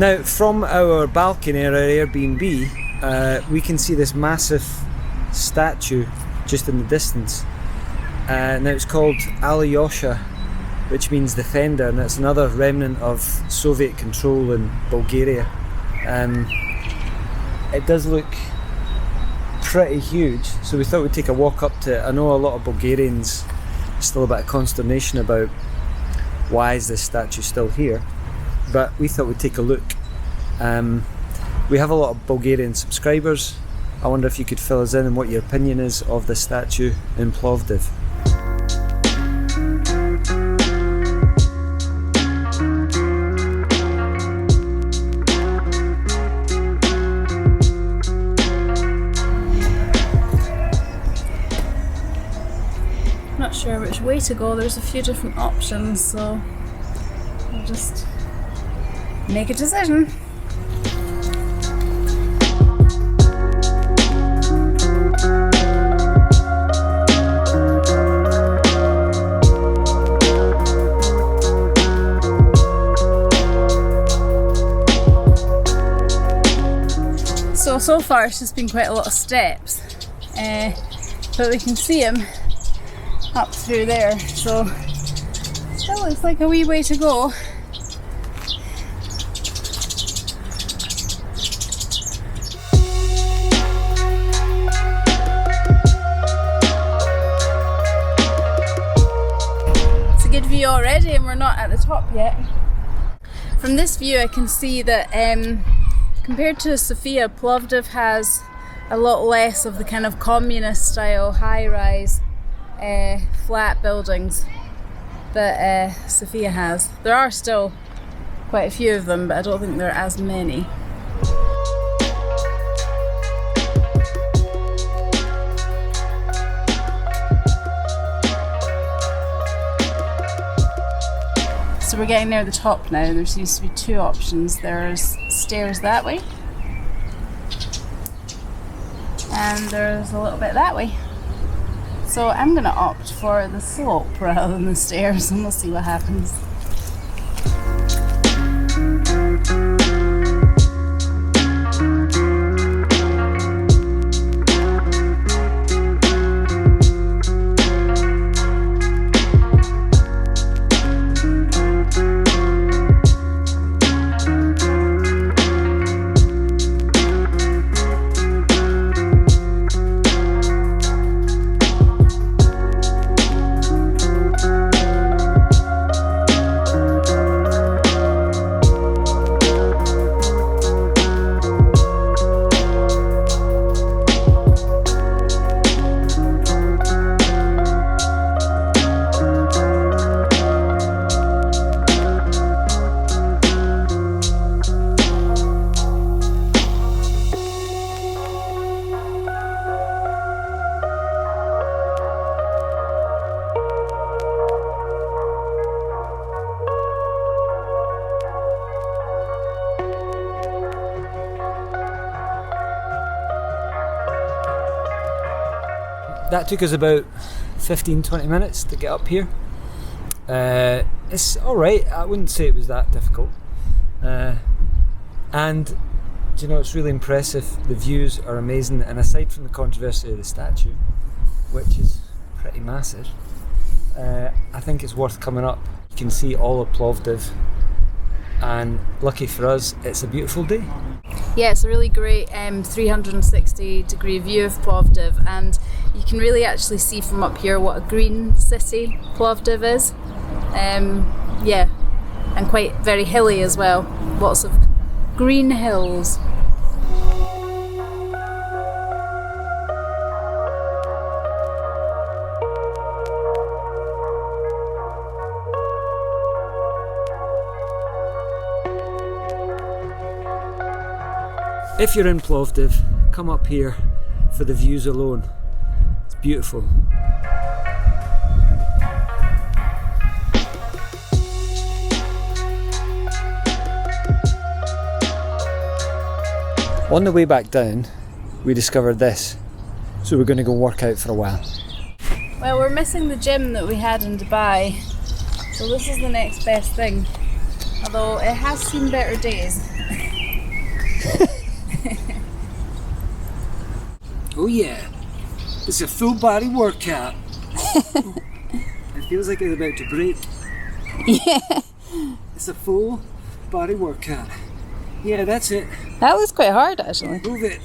Now, from our balcony or our Airbnb, we can see this massive statue just in the distance. Now it's called Alyosha, which means defender, and it's another remnant of Soviet control in Bulgaria. It does look pretty huge, so we thought we'd take a walk up to it. I know a lot of Bulgarians still a bit of consternation about why is this statue still here, but we thought we'd take a look. We have a lot of Bulgarian subscribers. I wonder if you could fill us in on what your opinion is of the statue in Plovdiv. Not sure which way to go. There's a few different options, so I'll just make a decision. So far it's just been quite a lot of steps, but we can see him up through there, so still looks like a wee way to go. It's a good view already, and we're not at the top yet. From this view I can see that compared to Sofia, Plovdiv has a lot less of the kind of communist style high-rise flat buildings that Sofia has. There are still quite a few of them, but I don't think there are as many. So we're getting near the top now. There seems to be two options. There's stairs that way, and there's a little bit that way. So I'm going to opt for the slope rather than the stairs, and we'll see what happens. That took us about 15-20 minutes to get up here. It's alright, I wouldn't say it was that difficult. And do you know, it's really impressive. The views are amazing, and aside from the controversy of the statue, which is pretty massive, I think it's worth coming up. You can see all of Plovdiv, and lucky for us, it's a beautiful day. Yeah, it's a really great 360 degree view of Plovdiv, and you can really actually see from up here what a green city Plovdiv is. Yeah, and quite very hilly as well. Lots of green hills. If you're in Plovdiv, come up here for the views alone. It's beautiful. On the way back down, we discovered this, so we're going to go work out for a while. Well, we're missing the gym that we had in Dubai, so this is the next best thing. Although it has seen better days. Oh yeah, it's a full body workout. It feels like it's about to break. Yeah. It's a full body workout. Yeah, that's it. That was quite hard actually. Move it,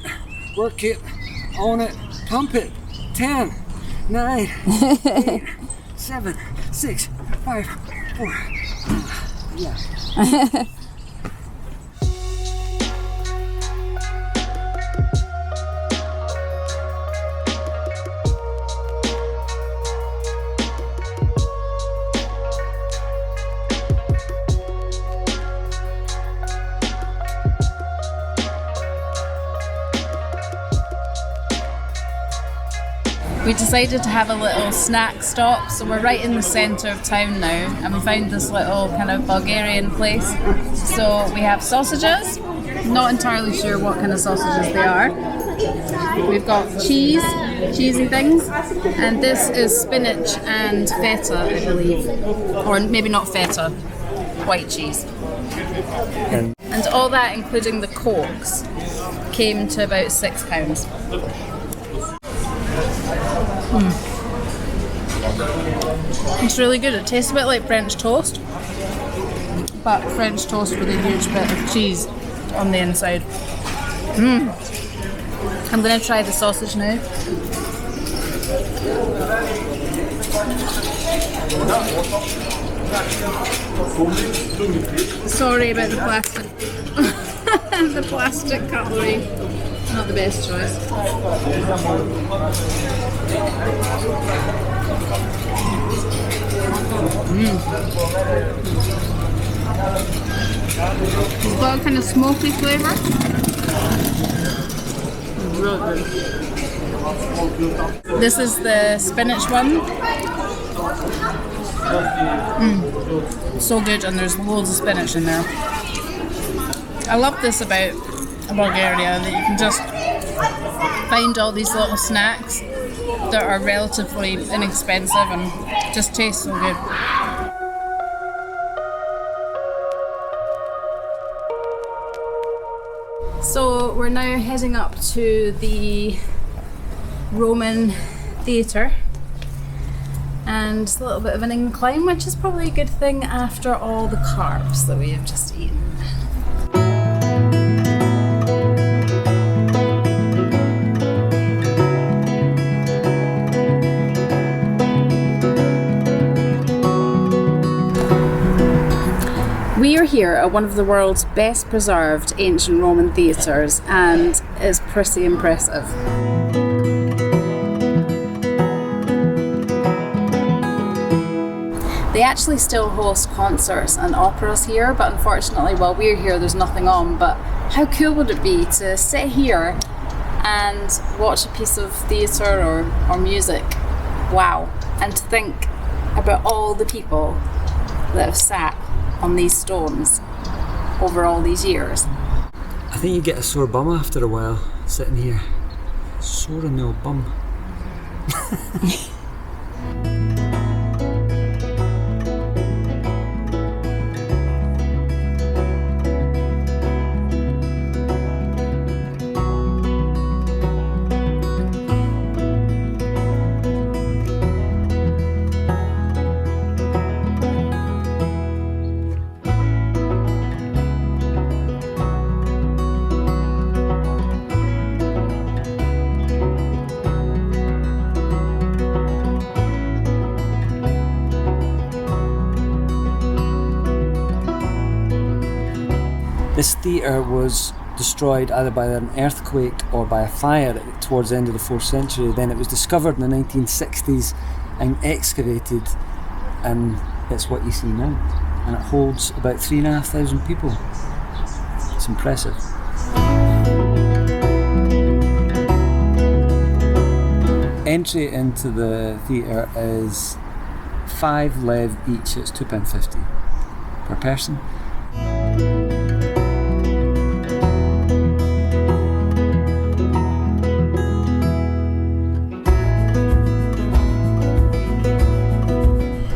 work it, own it, pump it. 10, 9, 8, 7, 6, 5, 4. Yeah. We decided to have a little snack stop, so we're right in the centre of town now, and we found this little kind of Bulgarian place. So we have sausages, not entirely sure what kind of sausages they are. We've got cheesy things, and this is spinach and feta, I believe, or maybe not feta, white cheese. And all that, including the cokes, came to about £6. It's really good. It tastes a bit like French toast, but French toast with a huge bit of cheese on the inside. I'm going to try the sausage now. Sorry about the plastic. The plastic cutlery. Not the best choice. It's got a kind of smoky flavour. It's really good. This is the spinach one. So good, and there's loads of spinach in there. I love this about Bulgaria, that you can just find all these little snacks that are relatively inexpensive and just taste so good. So we're now heading up to the Roman theatre, and it's a little bit of an incline, which is probably a good thing after all the carbs that we have just eaten. We are here at one of the world's best preserved ancient Roman theatres, and it's pretty impressive. They actually still host concerts and operas here, but unfortunately while we're here there's nothing on. But how cool would it be to sit here and watch a piece of theatre or music? Wow. And to think about all the people that have sat on these stones over all these years. I think you get a sore bum after a while sitting here. Sore in the old bum. This theatre was destroyed either by an earthquake or by a fire towards the end of the 4th century. Then it was discovered in the 1960s and excavated, and it's what you see now. And it holds about 3,500 people. It's impressive. Entry into the theatre is 5 lev each, it's £2.50 per person.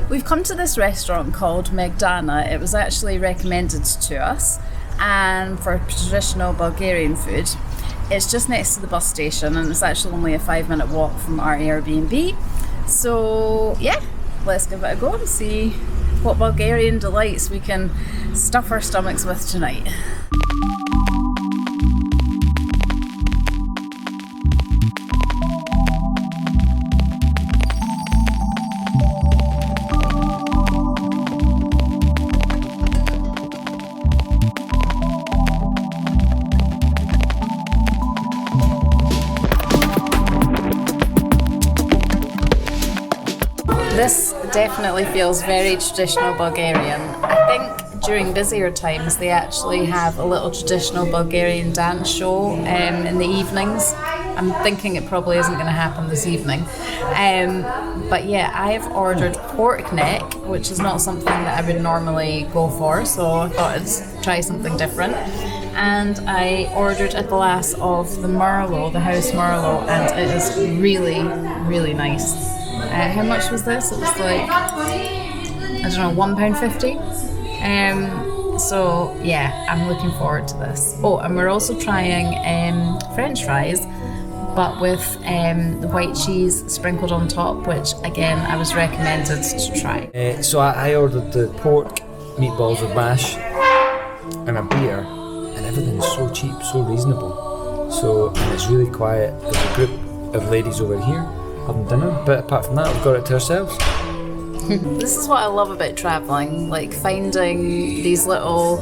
We've come to this restaurant called Megdana. It was actually recommended to us, and for traditional Bulgarian food. It's just next to the bus station, and it's actually only a 5-minute walk from our Airbnb. So yeah, let's give it a go and see what Bulgarian delights we can stuff our stomachs with tonight. This definitely feels very traditional Bulgarian. I think during busier times they actually have a little traditional Bulgarian dance show in the evenings. I'm thinking it probably isn't going to happen this evening. But yeah, I've ordered pork neck, which is not something that I would normally go for, so I thought I'd try something different. And I ordered a glass of the Merlot, the house Merlot, and it is really, really nice. How much was this? It was like, I don't know, £1.50. So yeah, I'm looking forward to this. Oh, and we're also trying French fries, but with the white cheese sprinkled on top, which again I was recommended to try. So I ordered the pork meatballs with mash and a beer, and everything's so cheap, so reasonable. So, and it's really quiet. There's a group of ladies over here having dinner, but apart from that, we've got it to ourselves. This is what I love about travelling, like finding these little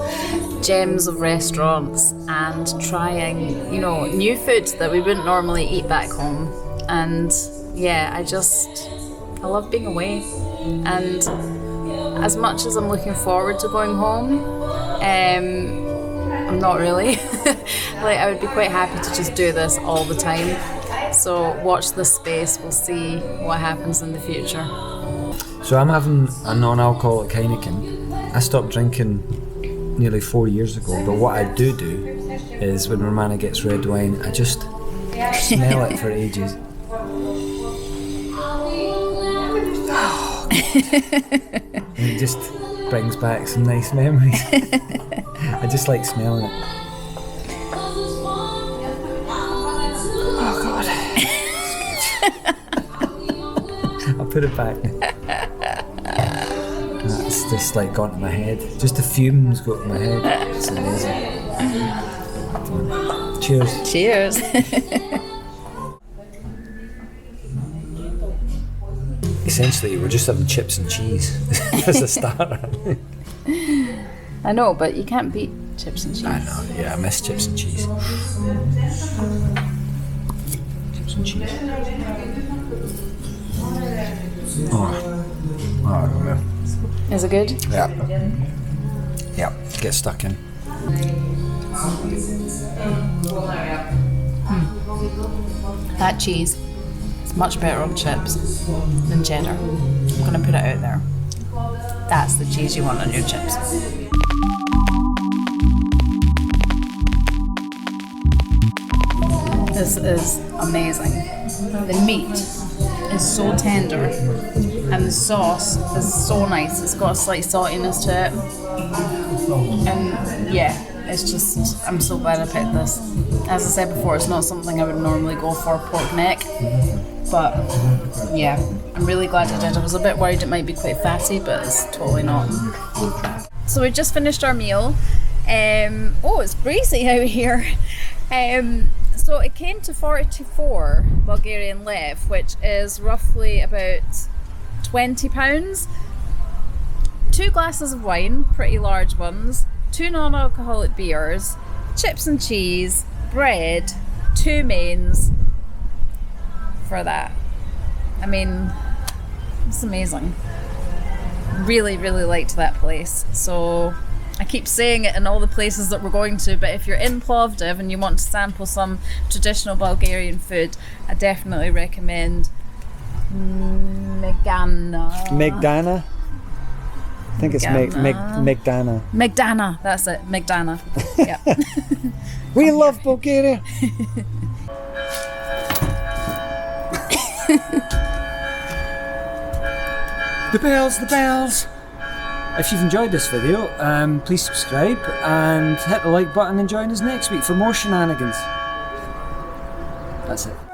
gems of restaurants and trying, you know, new food that we wouldn't normally eat back home. And yeah, I love being away. And as much as I'm looking forward to going home, I'm not really. Like, I would be quite happy to just do this all the time. So watch this space, we'll see what happens in the future. So I'm having a non-alcoholic Heineken. I stopped drinking nearly 4 years ago, but what I do is when Romana gets red wine, I just smell it for ages. And it just brings back some nice memories. I just like smelling it. Oh God. I'll put it back. That's just like gone to my head. Just the fumes go to my head. It's amazing. Cheers. Cheers. Essentially, we're just having chips and cheese as a starter. I know, but you can't beat chips and cheese. I know, yeah, I miss chips and cheese. Chips and cheese. Oh, yeah. Is it good? Yeah. Yeah, get stuck in. That cheese is much better on chips than cheddar. I'm going to put it out there. That's the cheese you want on your chips. This is amazing. The meat is so tender and the sauce is so nice. It's got a slight saltiness to it. And yeah, it's just, I'm so glad I picked this. As I said before, it's not something I would normally go for, pork neck. But yeah, I'm really glad I did. I was a bit worried it might be quite fatty, but it's totally not. So we just finished our meal. Oh, it's breezy out here. So it came to 44 Bulgarian lev, which is roughly about £20. 2 glasses of wine, pretty large ones, 2 non-alcoholic beers, chips and cheese, bread, 2 mains for that. I mean, it's amazing. Really, really liked that place. So I keep saying it in all the places that we're going to, but if you're in Plovdiv and you want to sample some traditional Bulgarian food, I definitely recommend Megdana. Megdana? I think it's Megdana. Megdana, that's it, Megdana. Yeah. We love Bulgaria. The bells, the bells. If you've enjoyed this video, please subscribe and hit the like button and join us next week for more shenanigans. That's it.